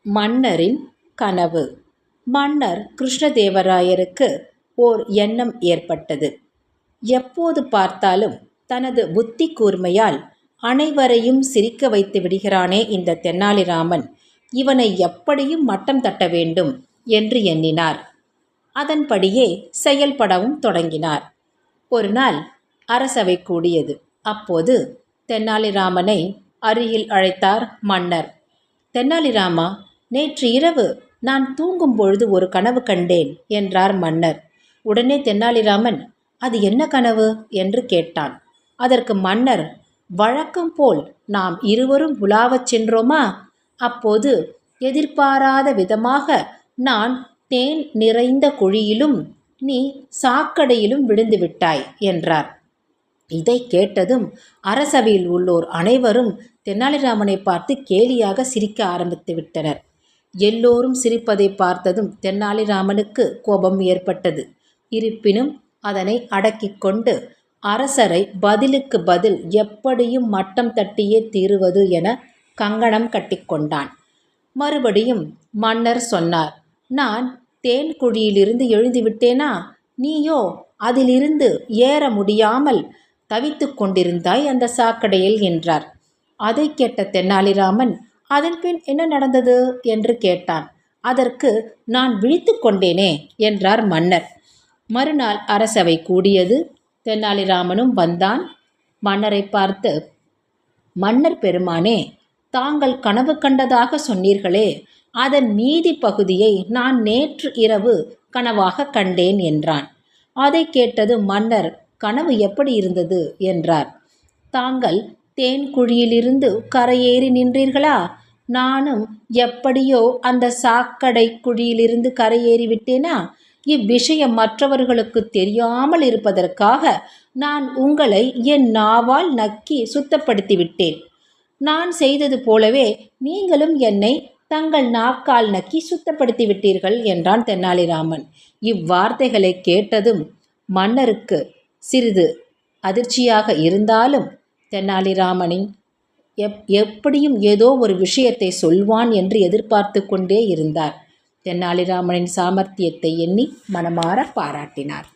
மன்னரின் கனவு. மன்னர் கிருஷ்ணதேவராயருக்கு ஓர் எண்ணம் ஏற்பட்டது. எப்போது பார்த்தாலும் தனது புத்தி கூர்மையால் அனைவரையும் சிரிக்க வைத்து விடுகிறானே இந்த தெனாலிராமன், இவனை எப்படியும் மட்டம் தட்ட வேண்டும் என்று எண்ணினார். அதன்படியே செயல்படவும் தொடங்கினார். ஒரு நாள் அரசவை கூடியது. அப்போது தெனாலிராமனை அருகில் அழைத்தார் மன்னர். தெனாலிராமா, நேற்று இரவு நான் தூங்கும் பொழுது ஒரு கனவு கண்டேன் என்றார் மன்னர். உடனே தெனாலிராமன், அது என்ன கனவு என்று கேட்டான். அதற்கு மன்னர், வழக்கம் போல் நாம் இருவரும் உலாவச் சென்றோமா, அப்போது எதிர்பாராத விதமாக நான் தேன் நிறைந்த குழியிலும் நீ சாக்கடையிலும் விழுந்து விட்டாய் என்றார். இதை கேட்டதும் அரசவையில் உள்ளோர் அனைவரும் தெனாலிராமனை பார்த்து கேலியாக சிரிக்க ஆரம்பித்து விட்டனர். எல்லோரும் சிரிப்பதை பார்த்ததும் தெனாலிராமனுக்கு கோபம் ஏற்பட்டது. இருப்பினும் அதனை அடக்கிக் கொண்டு அரசரை பதிலுக்கு பதில் எப்படியும் மட்டம் தட்டியே தீருவது என கங்கணம் கட்டிக்கொண்டான். மறுபடியும் மன்னர் சொன்னார், நான் தேன் குழியிலிருந்து எழுந்து விட்டேனா, நீயோ அதிலிருந்து ஏற முடியாமல் தவித்து கொண்டிருந்தாய் அந்த சாக்கடையில் என்றார். அதை கேட்ட தெனாலிராமன், அதன் பின் என்ன நடந்தது என்று கேட்டான். அதற்கு நான் விழித்து கொண்டேனே என்றார் மன்னர். மறுநாள் அரசவை கூடியது. தெனாலிராமனும் வந்தான். மன்னரை பார்த்து, மன்னர் பெருமானே, தாங்கள் கனவு கண்டதாக சொன்னீர்களே, அதன் மீதி பகுதியை நான் நேற்று இரவு கனவாக கண்டேன் என்றான். அதை கேட்டது மன்னர், கனவு எப்படி இருந்தது என்றார். தாங்கள் தேன் குழியிலிருந்து கரையேறி நின்றீர்களா, நானும் எப்படியோ அந்த சாக்கடை குழியிலிருந்து கரையேறி விட்டேனா, இவ்விஷயம் மற்றவர்களுக்கு தெரியாமல் இருப்பதற்காக நான் உங்களை என் நாவால் நக்கி சுத்தப்படுத்தி விட்டேன். நான் செய்தது போலவே நீங்களும் என்னை தங்கள் நாக்கால் நக்கி சுத்தப்படுத்தி விட்டீர்கள் என்றான் தெனாலிராமன். இவ்வார்த்தைகளை கேட்டதும் மன்னருக்கு சிறிது அதிர்ச்சியாக இருந்தாலும் தெனாலிராமனின் எப்படியும் ஏதோ ஒரு விஷயத்தை சொல்வான் என்று எதிர்பார்த்து கொண்டே இருந்தார். தெனாலிராமனின் சாமர்த்தியத்தை எண்ணி மனமாற பாராட்டினார்.